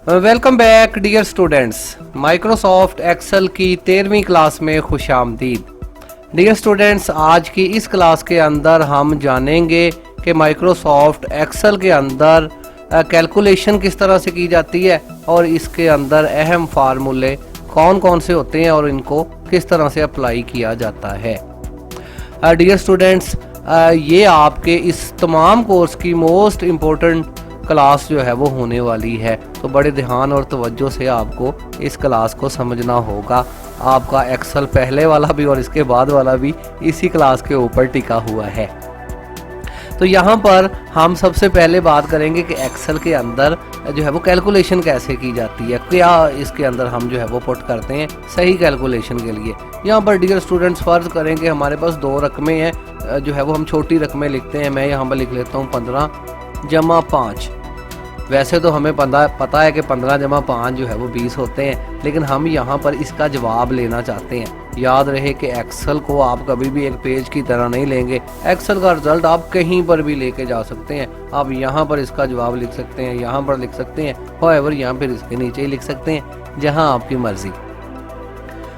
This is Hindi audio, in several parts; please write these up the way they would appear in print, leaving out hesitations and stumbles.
Welcome back dear students. Microsoft Excel की 13वीं क्लास में खुशामदीद। डियर स्टूडेंट्स, आज की इस क्लास के अंदर हम जानेंगे कि माइक्रोसॉफ्ट एक्सेल के अंदर कैलकुलेशन किस तरह से की जाती है और इसके अंदर अहम फार्मूले कौन कौन से होते हैं और इनको किस तरह से अप्लाई किया जाता है। डियर स्टूडेंट्स, ये आपके इस तमाम कोर्स की मोस्ट इम्पोर्टेंट क्लास जो है वो होने वाली है, तो बड़े ध्यान और तवज्जो से आपको इस क्लास को समझना होगा। आपका एक्सेल पहले वाला भी और इसके बाद वाला भी इसी क्लास के ऊपर टिका हुआ है। तो यहाँ पर हम सबसे पहले बात करेंगे कि एक्सेल के अंदर जो है वो कैलकुलेशन कैसे की जाती है, क्या इसके अंदर हम जो है वो पुट करते हैं सही कैलकुलेशन के लिए। यहाँ पर डियर स्टूडेंट्स, फर्ज करें कि हमारे पास दो रकमें हैं, जो है वो हम छोटी रकमें लिखते हैं। मैं यहाँ पर लिख लेता हूँ 15 जमा 5। वैसे तो हमें पता है कि 15 जमा 5 जो है वो 20 होते हैं, लेकिन हम यहाँ पर इसका जवाब लेना चाहते हैं। याद रहे कि एक्सेल को आप कभी भी एक पेज की तरह नहीं लेंगे। एक्सेल का रिजल्ट आप कहीं पर भी लेके जा सकते हैं। आप यहाँ पर इसका जवाब लिख सकते हैं, यहाँ पर लिख सकते हैं, हाउएवर यहाँ पर इसके नीचे ही लिख सकते हैं, जहाँ आपकी मर्जी।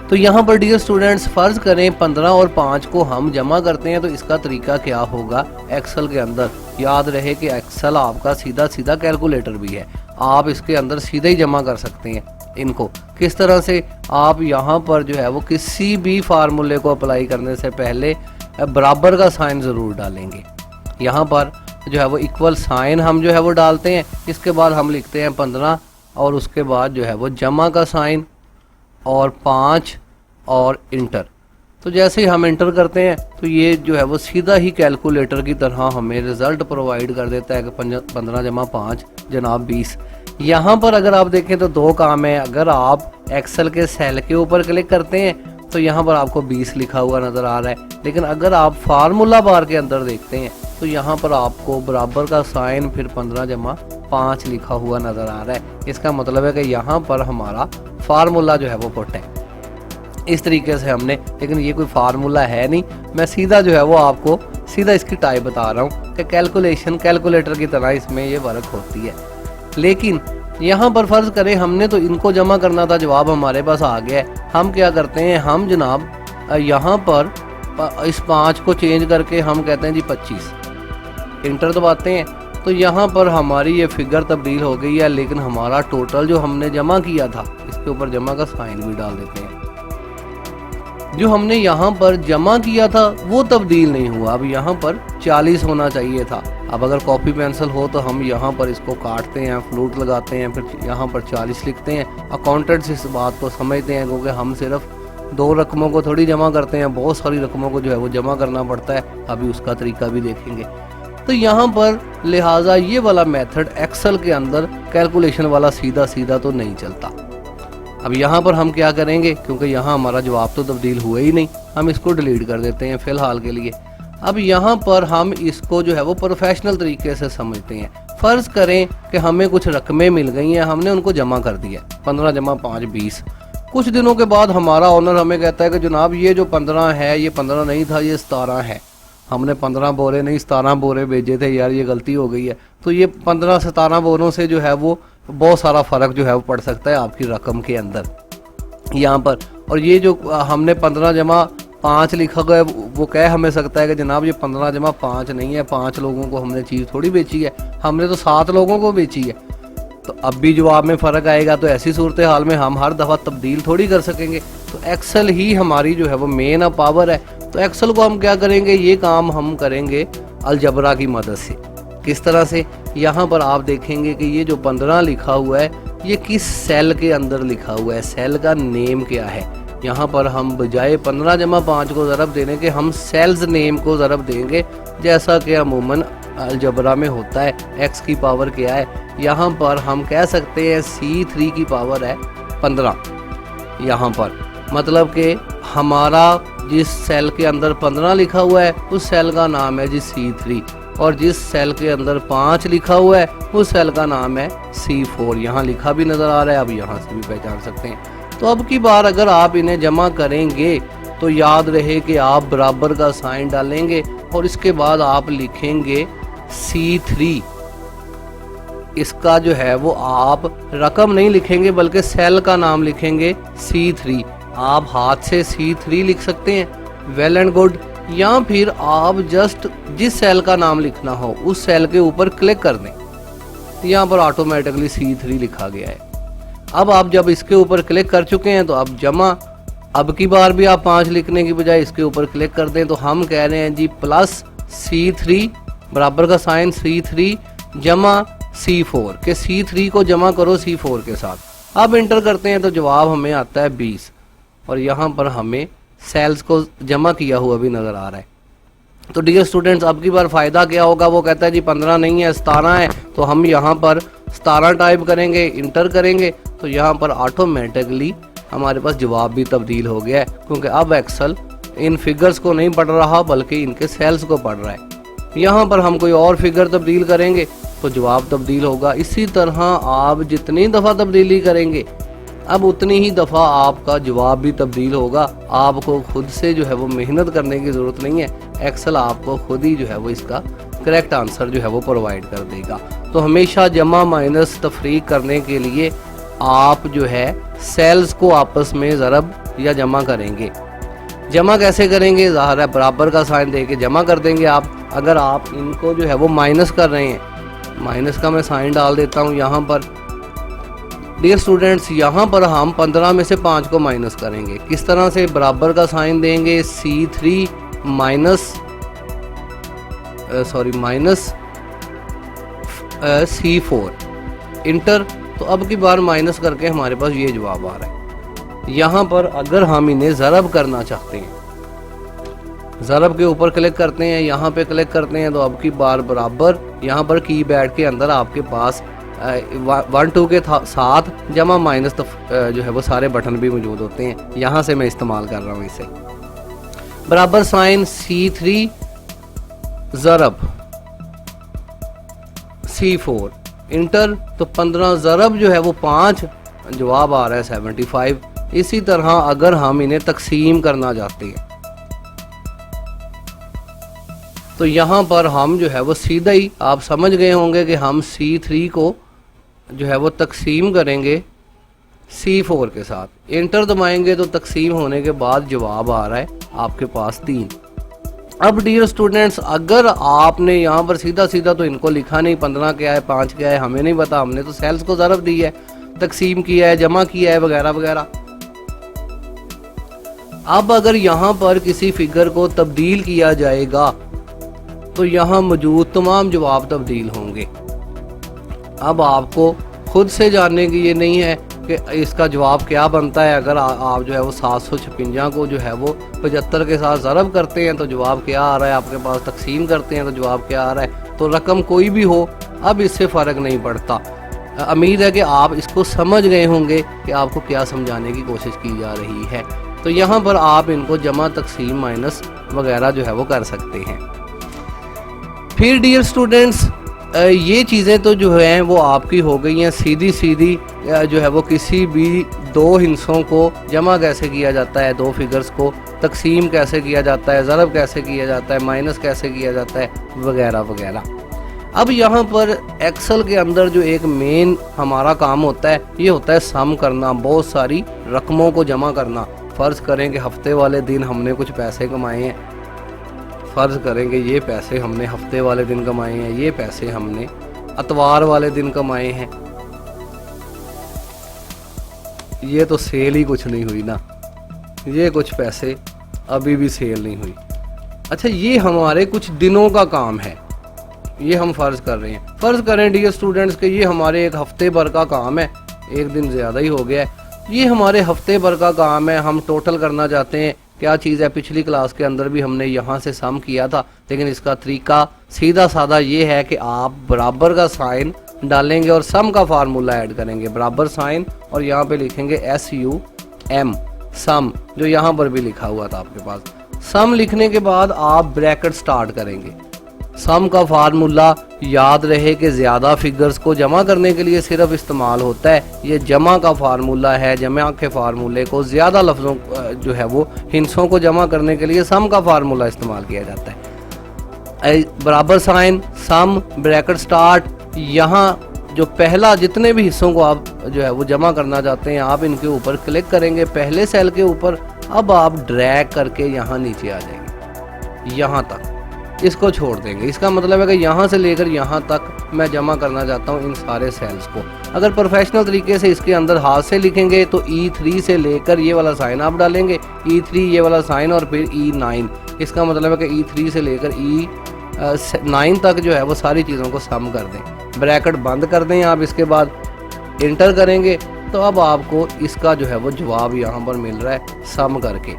तो यहाँ पर डियर स्टूडेंट्स, फर्ज करें 15 और 5 को हम जमा करते हैं, तो इसका तरीका क्या होगा एक्सेल के अंदर। याद रहे कि एक्सेल आपका सीधा सीधा कैलकुलेटर भी है, आप इसके अंदर सीधे ही जमा कर सकते हैं इनको। किस तरह से, आप यहाँ पर जो है वो किसी भी फार्मूले को अप्लाई करने से पहले बराबर का साइन ज़रूर डालेंगे। यहाँ पर जो है वो इक्वल साइन हम जो है वो डालते हैं। इसके बाद हम लिखते हैं 15 और उसके बाद जो है वो जमा का साइन और 5 और इंटर। तो जैसे ही हम इंटर करते हैं तो ये जो है वो सीधा ही कैलकुलेटर की तरह हमें रिज़ल्ट प्रोवाइड कर देता है कि 15 जमा 5 जनाब 20। यहाँ पर अगर आप देखें तो दो काम है। अगर आप एक्सेल के सेल के ऊपर क्लिक करते हैं तो यहाँ पर आपको 20 लिखा हुआ नज़र आ रहा है, लेकिन अगर आप फार्मूला बार के अंदर देखते हैं तो यहाँ पर आपको बराबर का साइन फिर 15 जमा 5 लिखा हुआ नज़र आ रहा है। इसका मतलब है कि यहाँ पर हमारा फार्मूला जो है वो पुट है। इस तरीके से हमने, लेकिन ये कोई फार्मूला है नहीं, मैं सीधा जो है वो आपको सीधा इसकी टाइप बता रहा हूँ कि कैलकुलेशन कैलकुलेटर की तरह इसमें ये वर्क होती है। लेकिन यहाँ पर फर्ज करें हमने तो इनको जमा करना था, जवाब हमारे पास आ गया है। हम क्या करते हैं, हम जनाब यहाँ पर इस 5 को चेंज करके हम कहते हैं जी 25, इंटर दबाते हैं। तो यहाँ पर हमारी ये फिगर तब्दील हो गई है, लेकिन हमारा टोटल जो हमने जमा किया था इसके ऊपर जमा का साइन भी डाल देते हैं। जो हमने यहाँ पर जमा किया था वो तब्दील नहीं हुआ। अब यहाँ पर 40 होना चाहिए था। अब अगर कॉपी पेंसिल हो तो हम यहाँ पर इसको काटते हैं, फ्लूट लगाते हैं, फिर यहाँ पर 40 लिखते हैं। अकाउंटेंट्स इस बात को समझते हैं, क्योंकि हम सिर्फ दो रकमों को थोड़ी जमा करते हैं, बहुत सारी रकमों को जो है वो जमा करना पड़ता है। अभी उसका तरीका भी देखेंगे। तो यहाँ पर लिहाजा ये वाला मेथड एक्सेल के अंदर कैलकुलेशन वाला सीधा सीधा तो नहीं चलता। अब यहाँ पर हम क्या करेंगे, क्योंकि यहाँ हमारा जवाब तो तब्दील हुआ ही नहीं, हम इसको डिलीट कर देते हैं फ़िलहाल के लिए। अब यहाँ पर हम इसको जो है वो प्रोफेशनल तरीके से समझते हैं। फ़र्ज़ करें कि हमें कुछ रकमें मिल गई हैं, हमने उनको जमा कर दिया 15 जमा 5 20। कुछ दिनों के बाद हमारा ओनर हमें कहता है कि जनाब ये जो 15 है ये 15 नहीं था, ये 17 है। हमने 15 बोरे नहीं 17 बोरे भेजे थे, यार ये गलती हो गई है। तो ये 15 से 17 बोरों से जो है वो बहुत सारा फ़र्क जो है वो पड़ सकता है आपकी रकम के अंदर यहाँ पर। और ये जो हमने 15 जमा 5 लिखा गया वो कह हमें सकता है कि जनाब ये 15 जमा 5 नहीं है, 5 लोगों को हमने चीज़ थोड़ी बेची है, हमने तो 7 लोगों को बेची है। तो अब भी जवाब में फ़र्क आएगा। तो ऐसी सूरत हाल में हम हर दफ़ा तब्दील थोड़ी कर सकेंगे। तो एक्सेल ही हमारी जो है वो मेन पावर है। तो एक्सेल को हम क्या करेंगे, ये काम हम करेंगे अलजबरा की मदद से। किस तरह से, यहाँ पर आप देखेंगे कि ये जो 15 लिखा हुआ है ये किस सेल के अंदर लिखा हुआ है, सेल का नेम क्या है। यहाँ पर हम बजाय 15 जमा 5 को ज़रब देने के हम सेल्स नेम को ज़रब देंगे, जैसा कि अमूमन अलजबरा में होता है। एक्स की पावर क्या है, यहाँ पर हम कह सकते हैं C3 की पावर है 15। यहाँ पर मतलब कि हमारा जिस सेल के अंदर 15 लिखा हुआ है उस सेल का नाम है जी C3, और जिस सेल के अंदर 5 लिखा हुआ है उस सेल का नाम है C4। यहाँ लिखा भी नज़र आ रहा है, अब यहाँ से भी पहचान सकते हैं। तो अब की बार अगर आप इन्हें जमा करेंगे तो याद रहे कि आप बराबर का साइन डालेंगे और इसके बाद आप लिखेंगे C3 इसका जो है वो आप रकम नहीं लिखेंगे बल्कि सेल का नाम लिखेंगे C3। आप हाथ से C3 लिख सकते हैं, वेल एंड गुड। या फिर आप जस्ट जिस सेल का नाम लिखना हो उस सेल के ऊपर क्लिक कर दें, यहाँ पर ऑटोमेटिकली C3 लिखा गया है। अब आप जब इसके ऊपर क्लिक कर चुके हैं तो अब जमा, अब की बार भी आप 5 लिखने की बजाय इसके ऊपर क्लिक कर दें तो हम कह रहे हैं जी प्लस C3 बराबर का साइन C3 जमा C4 के C3 को जमा करो C4 के साथ। अब इंटर करते हैं तो जवाब हमें आता है 20 और यहाँ पर हमें सेल्स को जमा किया हुआ भी नज़र आ रहा है। तो डियर स्टूडेंट्स, अब की बार फ़ायदा क्या होगा, वो कहता है जी 15 नहीं है 17 है, तो हम यहाँ पर 17 टाइप करेंगे, इंटर करेंगे तो यहाँ पर ऑटोमेटिकली हमारे पास जवाब भी तब्दील हो गया है, क्योंकि अब एक्सेल इन फिगर्स को नहीं पढ़ रहा बल्कि इनके सेल्स को पढ़ रहा है। यहाँ पर हम कोई और फिगर तब्दील करेंगे तो जवाब तब्दील होगा। इसी तरह आप जितनी दफ़ा तब्दीली करेंगे अब उतनी ही दफ़ा आपका जवाब भी तब्दील होगा। आपको खुद से जो है वो मेहनत करने की ज़रूरत नहीं है, एक्सेल आपको खुद ही जो है वो इसका करेक्ट आंसर जो है वो प्रोवाइड कर देगा। तो हमेशा जमा माइनस तफरीक करने के लिए आप जो है सेल्स को आपस में ज़रब या जमा करेंगे। जमा कैसे करेंगे, ज़ाहिर है बराबर का साइन दे के जमा कर देंगे आप। अगर आप इनको जो है वो माइनस कर रहे हैं, माइनस का मैं साइन डाल देता हूँ यहाँ पर। डियर स्टूडेंट्स, यहाँ पर हम 15 में से 5 को माइनस करेंगे। किस तरह से, बराबर का साइन देंगे C3 माइनस C4 इंटर। तो अब की बार माइनस करके हमारे पास ये जवाब आ रहा है। यहाँ पर अगर हम इन्हें ज़रब करना चाहते हैं, ज़रब के ऊपर क्लिक करते हैं, यहाँ पे क्लिक करते हैं तो अब की बार बराबर यहाँ पर कीपैड के अंदर आपके पास 1 2 के साथ जमा माइनस जो है वो सारे बटन भी मौजूद होते हैं। यहाँ से मैं इस्तेमाल कर रहा हूँ इसे। बराबर साइन C3 ज़रब C4 इंटर। तो 15 ज़रब जो है वो 5, जवाब आ रहा है 75। इसी तरह अगर हम इन्हें तकसीम करना चाहते हैं तो यहाँ पर हम जो है वो सीधा ही, आप समझ गए होंगे कि हम C3 को जो है वो तकसीम करेंगे C4 के साथ। इंटर दबाएंगे तो तकसीम होने के बाद जवाब आ रहा है आपके पास 3। अब डियर स्टूडेंट्स, अगर आपने यहाँ पर सीधा सीधा तो इनको लिखा नहीं, 15 क्या है 5 क्या है हमें नहीं पता, हमने तो सेल्स को ज़रब दी है, तकसीम किया है, जमा किया है वगैरह वगैरह। अब अगर यहाँ पर किसी फिगर को तब्दील किया जाएगा तो यहाँ मौजूद तमाम जवाब तब्दील होंगे। अब आपको खुद से जानने की ये नहीं है कि इसका जवाब क्या बनता है। अगर आप जो है वो 756 को जो है वो 75 के साथ ज़रब करते हैं तो जवाब क्या आ रहा है आपके पास, तकसीम करते हैं तो जवाब क्या आ रहा है। तो रकम कोई भी हो अब इससे फ़र्क नहीं पड़ता। उम्मीद है कि आप इसको समझ गए होंगे कि आपको क्या समझाने की कोशिश की जा रही है। तो यहाँ पर आप इनको जमा तकसीम माइनस वगैरह जो है वो कर सकते हैं। फिर डियर स्टूडेंट्स, ये चीज़ें तो जो हैं वो आपकी हो गई हैं। सीधी सीधी जो है वो किसी भी दो हिस्सों को जमा कैसे किया जाता है, दो फिगर्स को तकसीम कैसे किया जाता है, ज़रब कैसे किया जाता है, माइनस कैसे किया जाता है वगैरह वगैरह। अब यहाँ पर एक्सेल के अंदर जो एक मेन हमारा काम होता है ये होता है सम करना, बहुत सारी रकमों को जमा करना। फ़र्ज़ करें कि हफ्ते वाले दिन हमने कुछ पैसे कमाए हैं, फ़र्ज़ करेंगे ये पैसे हमने हफ्ते वाले दिन कमाए हैं, ये पैसे हमने अतवार वाले दिन कमाए हैं। ये तो सेल ही कुछ नहीं हुई ना, ये कुछ पैसे अभी भी सेल नहीं हुई। अच्छा, ये हमारे कुछ दिनों का काम है, ये हम फ़र्ज़ कर रहे हैं। फ़र्ज़ करें डियर स्टूडेंट्स कि ये हमारे एक हफ्ते भर का काम है, एक दिन ज़्यादा ही हो गया है। ये हमारे हफ्ते भर का काम है, हम टोटल करना चाहते हैं। क्या चीज़ है, पिछली क्लास के अंदर भी हमने यहाँ से सम किया था, लेकिन इसका तरीका सीधा साधा ये है कि आप बराबर का साइन डालेंगे और सम का फार्मूला ऐड करेंगे। बराबर साइन और यहाँ पे लिखेंगे SUM सम, जो यहाँ पर भी लिखा हुआ था आपके पास। सम लिखने के बाद आप ब्रैकेट स्टार्ट करेंगे। सम का फार्मूला याद रहे कि ज़्यादा फिगर्स को जमा करने के लिए सिर्फ इस्तेमाल होता है। ये जमा का फार्मूला है, जमा के फार्मूले को ज़्यादा लफ्ज़ों जो है वो हिस्सों को जमा करने के लिए सम का फार्मूला इस्तेमाल किया जाता है। बराबर साइन सम ब्रैकेट स्टार्ट, यहाँ जो पहला जितने भी हिस्सों को आप जो है वो जमा करना चाहते हैं, आप इनके ऊपर क्लिक करेंगे पहले सेल के ऊपर। अब आप ड्रैग करके यहाँ नीचे आ जाएंगे, यहाँ तक इसको छोड़ देंगे। इसका मतलब है कि यहाँ से लेकर यहाँ तक मैं जमा करना चाहता हूँ इन सारे सेल्स को। अगर प्रोफेशनल तरीके से इसके अंदर हाथ से लिखेंगे तो E3 से लेकर ये वाला साइन आप डालेंगे, E3 ये वाला साइन और फिर E9। इसका मतलब है कि E3 से लेकर E9 तक जो है वो सारी चीज़ों को सम कर दें। ब्रैकेट बंद कर दें आप, इसके बाद इंटर करेंगे तो अब आपको इसका जो है वो जवाब यहाँ पर मिल रहा है सम करके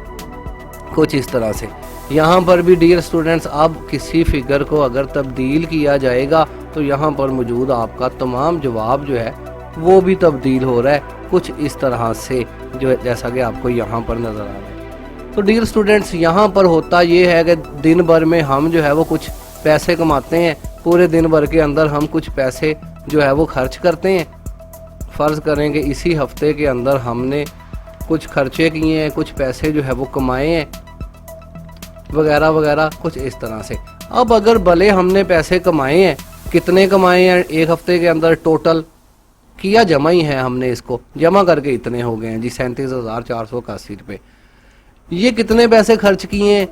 कुछ इस तरह से। यहाँ पर भी डियर स्टूडेंट्स, अब किसी फिगर को अगर तब्दील किया जाएगा तो यहाँ पर मौजूद आपका तमाम जवाब जो है वो भी तब्दील हो रहा है कुछ इस तरह से, जो जैसा कि आपको यहाँ पर नज़र आ रहा है। तो डियर स्टूडेंट्स, यहाँ पर होता ये है कि दिन भर में हम जो है वो कुछ पैसे कमाते हैं, पूरे दिन भर के अंदर हम कुछ पैसे जो है वो खर्च करते हैं। फ़र्ज़ करें कि इसी हफ्ते के अंदर हमने कुछ खर्चे किए हैं, कुछ पैसे जो है वो कमाए हैं वगैरह वगैरह कुछ इस तरह से। अब अगर भले हमने पैसे कमाए हैं, कितने कमाए हैं एक हफ्ते के अंदर, टोटल किया जमा ही है हमने, इसको जमा करके इतने हो गए हैं जी 37,481 रुपये। ये कितने पैसे खर्च किए हैं,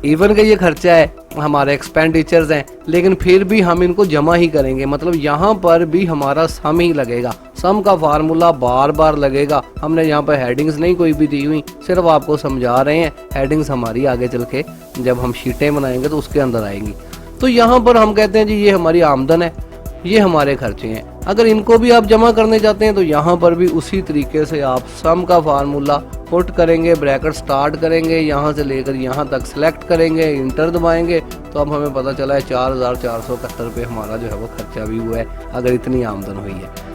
इवन का ये खर्चा है, हमारे एक्सपेंडिचर्स हैं, लेकिन फिर भी हम इनको जमा ही करेंगे। मतलब यहाँ पर भी हमारा सम ही लगेगा, सम का फार्मूला बार बार लगेगा। हमने यहाँ पर हेडिंग्स नहीं कोई भी दी हुई, सिर्फ आपको समझा रहे हैं। हेडिंग्स हमारी आगे चल के जब हम शीटें बनाएंगे तो उसके अंदर आएंगी। तो यहाँ पर हम कहते हैं जी ये हमारी आमदन है, ये हमारे खर्चे हैं। अगर इनको भी आप जमा करने चाहते हैं तो यहाँ पर भी उसी तरीके से आप सम का फार्मूला पुट करेंगे, ब्रैकेट स्टार्ट करेंगे, यहाँ से लेकर यहाँ तक सिलेक्ट करेंगे, इंटर दबाएंगे तो अब हमें पता चला है 4,471 रुपये हमारा जो है वो खर्चा भी हुआ है, अगर इतनी आमदन हुई है।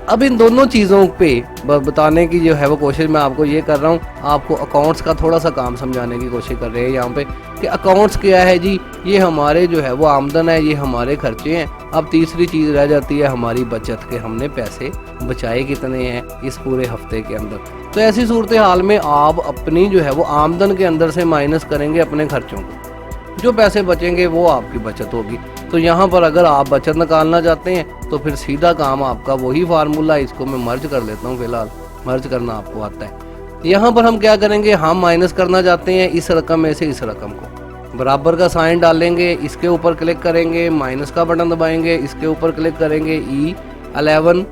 अब इन दोनों चीज़ों पे बताने की जो है वो कोशिश मैं आपको ये कर रहा हूँ, आपको अकाउंट्स का थोड़ा सा काम समझाने की कोशिश कर रहे हैं यहाँ पे कि अकाउंट्स क्या है जी। ये हमारे जो है वो आमदन है, ये हमारे खर्चे हैं। अब तीसरी चीज़ रह जाती है हमारी बचत के, हमने पैसे बचाए कितने हैं इस पूरे हफ्ते के अंदर। तो ऐसी सूरत हाल में आप अपनी जो है वो आमदन के अंदर से माइनस करेंगे अपने खर्चों को, जो पैसे बचेंगे वो आपकी बचत होगी। तो यहाँ पर अगर आप बचत निकालना चाहते हैं तो फिर सीधा काम आपका वही फार्मूला, इसको मैं मर्ज कर लेता हूँ, फिलहाल मर्ज करना आपको आता है। यहाँ पर हम क्या करेंगे, हम माइनस करना चाहते हैं इस रकम में से इस रकम को, बराबर का साइन डालेंगे, इसके ऊपर क्लिक करेंगे, माइनस का बटन दबाएंगे, इसके ऊपर क्लिक करेंगे, E11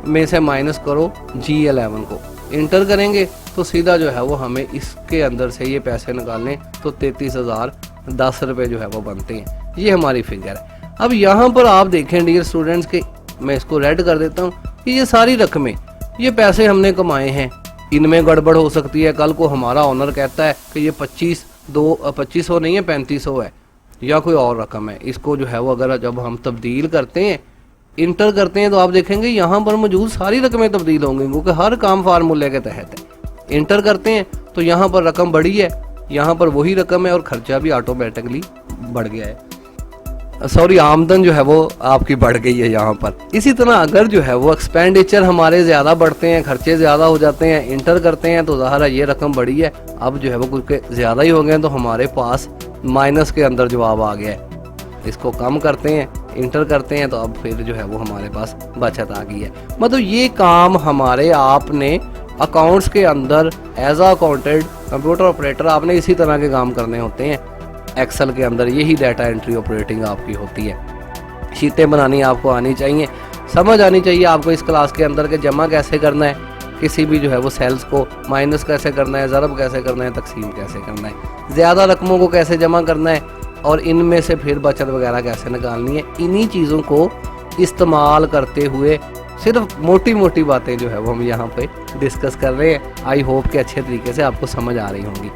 में से माइनस करो G11 को, इंटर करेंगे तो सीधा जो है वो हमें इसके अंदर से ये पैसे निकालने तो 33,010 रुपये जो है वो बनते हैं। ये हमारी फिगर है। अब यहाँ पर आप देखें डियर स्टूडेंट्स के, मैं इसको रेड कर देता हूँ कि ये सारी रकमें, ये पैसे हमने कमाए हैं, इनमें गड़बड़ हो सकती है। कल को हमारा ऑनर कहता है कि ये 2500 नहीं है 3500 है या कोई और रकम है, इसको जो है वो अगर जब हम तब्दील करते हैं, इंटर करते हैं तो आप देखेंगे यहाँ पर मौजूद सारी रकमें तब्दील होंगी, क्योंकि हर काम फार्मूले के तहत है। इंटर करते हैं तो यहाँ पर रकम बढ़ी है, यहाँ पर वही रकम है और खर्चा भी ऑटोमेटिकली बढ़ गया है, सॉरी आमदन जो है वो आपकी बढ़ गई है यहाँ पर। इसी तरह अगर जो है वो एक्सपेंडिचर हमारे ज़्यादा बढ़ते हैं, खर्चे ज़्यादा हो जाते हैं, इंटर करते हैं तो ज़ाहिर है ये रकम बढ़ी है, अब जो है वो कुछ ज़्यादा ही हो गए हैं तो हमारे पास माइनस के अंदर जवाब आ गया है। इसको कम करते हैं, इंटर करते हैं तो अब फिर जो है वो हमारे पास बचत आ गई है। मतलब ये काम हमारे आपने अकाउंट्स के अंदर as a accountant computer operator आपने इसी तरह के काम करने होते हैं। एक्सेल के अंदर यही डाटा एंट्री ऑपरेटिंग आपकी होती है। शीटें बनानी आपको आनी चाहिए, समझ आनी चाहिए आपको इस क्लास के अंदर के जमा कैसे करना है, किसी भी जो है वो सेल्स को माइनस कैसे करना है, ज़रब कैसे करना है, तकसीम कैसे करना है, ज़्यादा रकमों को कैसे जमा करना है और इनमें से फिर बचत वगैरह कैसे निकालनी है। इन्हीं चीज़ों को इस्तेमाल करते हुए सिर्फ मोटी मोटी बातें जो है वो हम यहाँ पे डिस्कस कर रहे हैं। आई होप कि अच्छे तरीके से आपको समझ आ रही होंगी।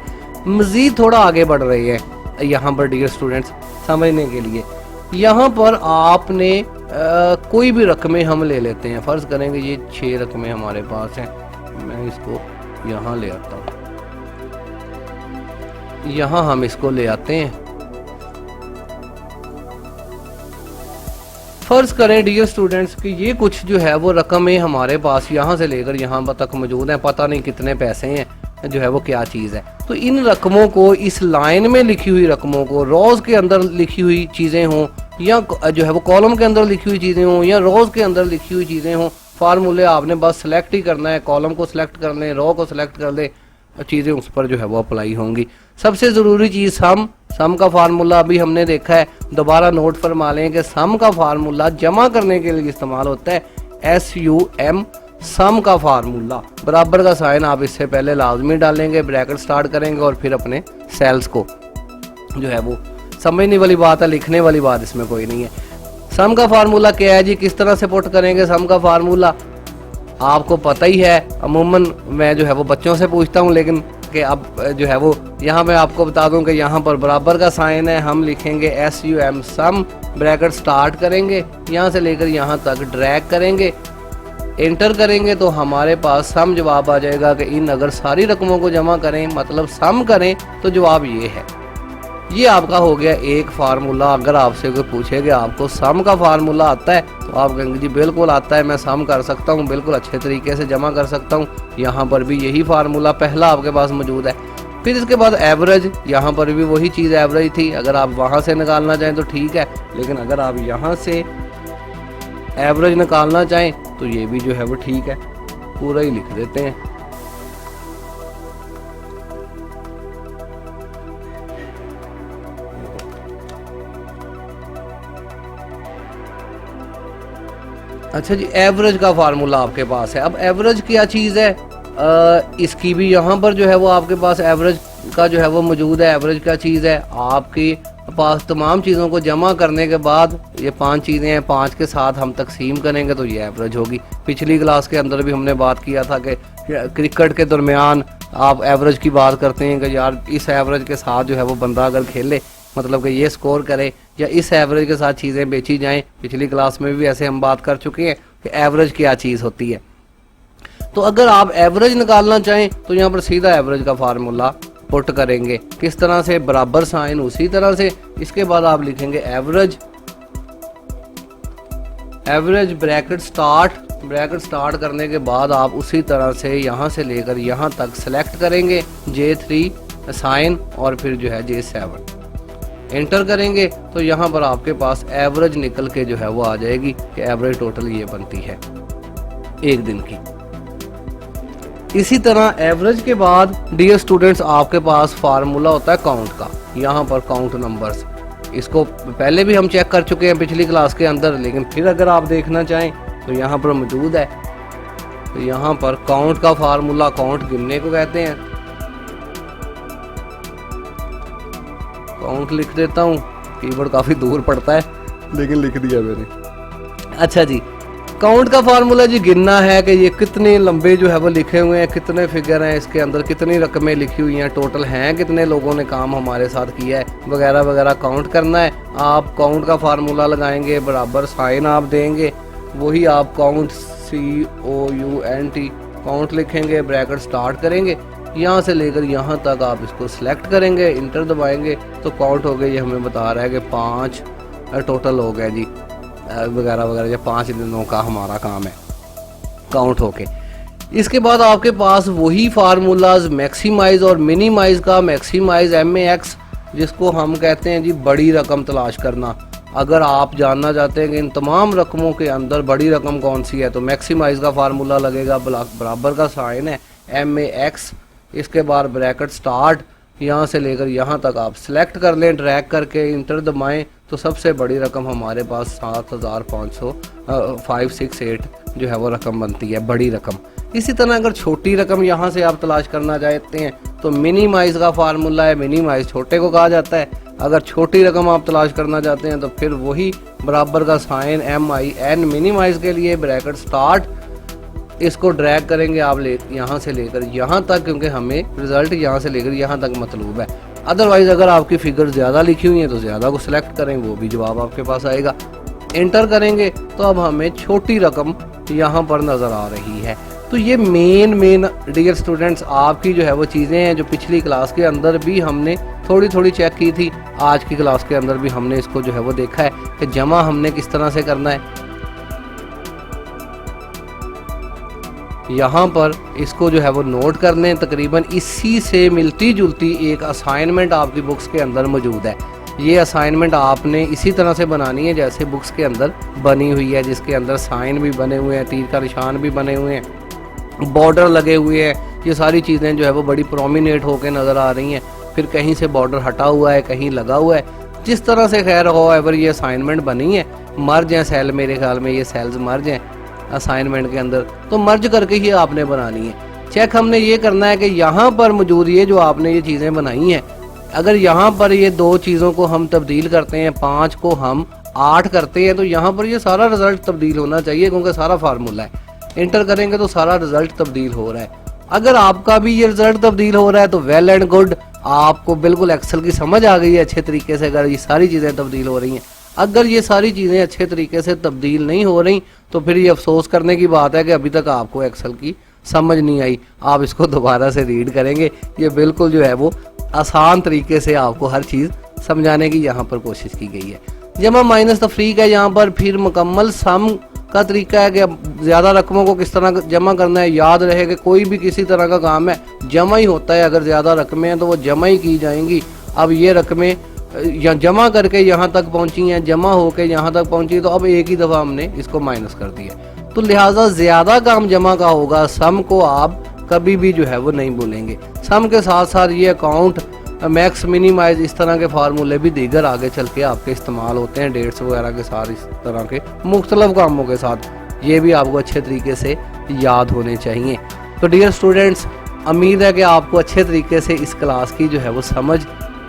मज़ीद थोड़ा आगे बढ़ रही है यहाँ पर डियर स्टूडेंट्स समझने के लिए। यहाँ पर आपने कोई भी रकमें हम ले लेते हैं, फ़र्ज़ करेंगे ये 6 रकमें हमारे पास हैं, मैं इसको यहाँ ले आता हूँ, यहाँ हम इसको ले आते हैं। फ़र्ज़ करें डियर स्टूडेंट्स कि ये कुछ जो है वो रकमें हमारे पास यहाँ से लेकर यहाँ तक मौजूद हैं, पता नहीं कितने पैसे हैं, जो है वो क्या चीज़ है। तो इन रकमों को, इस लाइन में लिखी हुई रकमों को, रोज़ के अंदर लिखी हुई चीज़ें हों या जो है वो कॉलम के अंदर लिखी हुई चीज़ें हों या रोज़ के अंदर लिखी हुई चीज़ें हों, फार्मूले आपने बस सेलेक्ट ही करना है, कॉलम को सिलेक्ट कर लें, रो को सिलेक्ट कर लें, चीज़ें उस पर जो है वो अप्लाई होंगी। सबसे ज़रूरी चीज़ सम का फार्मूला अभी हमने देखा है, दोबारा नोट फरमा लें कि सम का फार्मूला जमा करने के लिए इस्तेमाल होता है, SUM सम का फार्मूला। बराबर का साइन आप इससे पहले लाजमी डालेंगे, ब्रैकेट स्टार्ट करेंगे और फिर अपने सेल्स को जो है वो समझने वाली बात है, लिखने वाली बात इसमें कोई नहीं है। सम का फार्मूला क्या है जी, किस तरह से पुट करेंगे सम का फार्मूला आपको पता ही है। अमूमन मैं जो है वो बच्चों से पूछता हूँ, लेकिन कि अब जो है वो यहाँ मैं आपको बता दूं कि यहाँ पर बराबर का साइन है, हम लिखेंगे SUM सम, ब्रैकेट स्टार्ट करेंगे, यहाँ से लेकर यहाँ तक ड्रैग करेंगे, एंटर करेंगे तो हमारे पास सम जवाब आ जाएगा कि इन अगर सारी रकमों को जमा करें मतलब सम करें तो जवाब ये है। ये आपका हो गया एक फार्मूला। अगर आपसे कोई पूछे कि आपको सम का फार्मूला आता है तो आप कहेंगे जी बिल्कुल आता है, मैं सम कर सकता हूँ, बिल्कुल अच्छे तरीके से जमा कर सकता हूँ। यहाँ पर भी यही फार्मूला पहला आपके पास मौजूद है। फिर इसके बाद एवरेज, यहाँ पर भी वही चीज़ एवरेज थी। अगर आप वहाँ से निकालना चाहें तो ठीक है, लेकिन अगर आप यहाँ से एवरेज निकालना चाहें तो ये भी जो है वो ठीक है, पूरा ही लिख देते हैं। अच्छा जी, एवरेज का फार्मूला आपके पास है। अब एवरेज क्या चीज़ है, इसकी भी यहाँ पर जो है वो आपके पास एवरेज का जो है वो मौजूद है। एवरेज क्या चीज़ है, आपके पास तमाम चीज़ों को जमा करने के बाद ये 5 चीज़ें हैं, 5 के साथ हम तकसीम करेंगे तो ये एवरेज होगी। पिछली क्लास के अंदर भी हमने बात किया था कि क्रिकेट के दरमियान आप एवरेज की बात करते हैं कि यार इस एवरेज के साथ जो है वो बंदा अगर खेले मतलब कि ये स्कोर करे या इस एवरेज के साथ चीज़ें बेची जाएं। पिछली क्लास में भी ऐसे हम बात कर चुके हैं कि एवरेज क्या चीज़ होती है। तो अगर आप एवरेज निकालना चाहें तो यहाँ पर सीधा एवरेज का फार्मूला पुट करेंगे। किस तरह से, बराबर साइन उसी तरह से। इसके बाद आप लिखेंगे average, average bracket start, bracket start करने के बाद आप उसी तरह से यहाँ से लेकर यहाँ तक सेलेक्ट करेंगे J3 साइन और फिर जो है J7 एंटर करेंगे तो यहाँ पर आपके पास एवरेज निकल के जो है वो आ जाएगी कि एवरेज टोटल ये बनती है एक दिन की। इसी तरह एवरेज के बाद डियर स्टूडेंट्स आपके पास फार्मूला होता है काउंट का। यहाँ पर काउंट नंबर्स, इसको पहले भी हम चेक कर चुके हैं पिछली क्लास के अंदर, लेकिन फिर अगर आप देखना चाहें तो यहाँ पर मौजूद है। तो यहाँ पर काउंट का फार्मूला, काउंट गिनने को कहते हैं। काउंट लिख देता हूँ, कीबोर्ड काफ़ी दूर पड़ता है लेकिन लिख दिया मैंने। अच्छा जी, काउंट का फार्मूला जी गिनना है कि ये कितने लंबे जो है वो लिखे हुए हैं, कितने फिगर हैं इसके अंदर, कितनी रकमें लिखी हुई हैं, टोटल हैं कितने लोगों ने काम हमारे साथ किया है वगैरह वगैरह काउंट करना है। आप काउंट का फार्मूला लगाएंगे, बराबर साइन आप देंगे, वही आप काउंट COUNT काउंट लिखेंगे, ब्रैकेट स्टार्ट करेंगे, यहाँ से लेकर यहाँ तक आप इसको सिलेक्ट करेंगे, इंटर दबाएंगे तो काउंट हो गए। ये हमें बता रहा है कि 5 टोटल हो गया जी वगैरह वगैरह। ये 5 दिनों का हमारा काम है काउंट होके। इसके बाद आपके पास वही फार्मूलाज मैक्सिमाइज और मिनिमाइज का। मैक्सिमाइज MAX जिसको हम कहते हैं जी बड़ी रकम तलाश करना। अगर आप जानना चाहते हैं कि इन तमाम रकमों के अंदर बड़ी रकम कौन सी है तो मैक्सिमाइज का फार्मूला लगेगा, बराबर का साइन है MAX, इसके बाद ब्रैकेट स्टार्ट, यहाँ से लेकर यहाँ तक आप सिलेक्ट कर लें, ड्रैग करके इंटर दबाएं तो सबसे बड़ी रकम हमारे पास 7568 जो है वो रकम बनती है, बड़ी रकम। इसी तरह अगर छोटी रकम यहाँ से आप तलाश करना चाहते हैं तो मिनिमाइज का फार्मूला है, मिनिमाइज छोटे को कहा जाता है। अगर छोटी रकम आप तलाश करना चाहते हैं तो फिर वही बराबर का साइन MIN मिनिमाइज के लिए, ब्रैकेट स्टार्ट, इसको ड्रैग करेंगे आप यहाँ से लेकर यहाँ तक, क्योंकि हमें रिजल्ट यहाँ से लेकर यहाँ तक मतलूब है। अदरवाइज अगर आपकी फिगर ज़्यादा लिखी हुई है तो ज़्यादा को सिलेक्ट करें, वो भी जवाब आपके पास आएगा। एंटर करेंगे तो अब हमें छोटी रकम यहाँ पर नज़र आ रही है। तो ये मेन डियर स्टूडेंट्स आपकी जो है वो चीज़ें हैं जो पिछली क्लास के अंदर भी हमने थोड़ी थोड़ी चेक की थी। आज की क्लास के अंदर भी हमने इसको जो है वो देखा है कि जमा हमने किस तरह से करना है। यहाँ पर इसको जो है वो नोट कर लें। तकरीबन इसी से मिलती जुलती एक असाइनमेंट आपकी बुक्स के अंदर मौजूद है। ये असाइनमेंट आपने इसी तरह से बनानी है जैसे बुक्स के अंदर बनी हुई है, जिसके अंदर साइन भी बने हुए हैं, तीर का निशान भी बने हुए हैं, बॉर्डर लगे हुए हैं। ये सारी चीज़ें जो है वो बड़ी प्रोमिनेट होकर नज़र आ रही हैं। फिर कहीं से बॉर्डर हटा हुआ है, कहीं लगा हुआ है। जिस तरह से खैर हो एवर ये असाइनमेंट बनी है, मर्ज हैं सेल, मेरे ख्याल में ये सेल्स मर्ज हैं असाइनमेंट के अंदर, तो मर्ज करके ही आपने बनानी है। चेक हमने ये करना है कि यहाँ पर मौजूद ये जो आपने ये चीज़ें बनाई हैं, अगर यहाँ पर ये 2 चीज़ों को हम तब्दील करते हैं, 5 को हम 8 करते हैं, तो यहाँ पर ये सारा रिजल्ट तब्दील होना चाहिए, क्योंकि सारा फार्मूला है। इंटर करेंगे तो सारा रिजल्ट तब्दील हो रहा है। अगर आपका भी ये रिजल्ट तब्दील हो रहा है तो वेल एंड गुड, आपको बिल्कुल एक्सेल की समझ आ गई है अच्छे तरीके से, अगर ये सारी चीज़ें तब्दील हो रही हैं। अगर ये सारी चीज़ें अच्छे तरीके से तब्दील नहीं हो रही तो फिर ये अफसोस करने की बात है कि अभी तक आपको एक्सेल की समझ नहीं आई। आप इसको दोबारा से रीड करेंगे, ये बिल्कुल जो है वो आसान तरीके से आपको हर चीज़ समझाने की यहाँ पर कोशिश की गई है। जमा माइनस तफरीक है यहाँ पर। फिर मुकम्मल सम का तरीका है कि ज़्यादा रकमों को किस तरह जमा करना है। याद रहे कि कोई भी किसी तरह का काम है जमा ही होता है। अगर ज़्यादा रकमें हैं तो वो जमा ही की जाएंगी। अब ये रकमें या जमा करके यहाँ तक पहुँची हैं, जमा होके यहाँ तक पहुँची, तो अब एक ही दफ़ा हमने इसको माइनस कर दिया, तो लिहाजा ज़्यादा काम जमा का होगा। सम को आप कभी भी जो है वो नहीं भूलेंगे। सम के साथ साथ ये अकाउंट, मैक्स, मिनिमाइज, इस तरह के फार्मूले भी दीगर आगे चल के आपके इस्तेमाल होते हैं, डेट्स वगैरह के साथ, इस तरह के मुख्तलिफ कामों के साथ। ये भी आपको अच्छे तरीके से याद होने चाहिए। तो डियर स्टूडेंट्स, उम्मीद है कि आपको अच्छे तरीके से इस क्लास की जो है वो समझ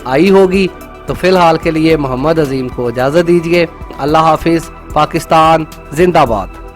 आई होगी। तो फ़िलहाल के लिए मोहम्मद अजीम को इजाज़त दीजिए। अल्लाह हाफिज़। पाकिस्तान जिंदाबाद।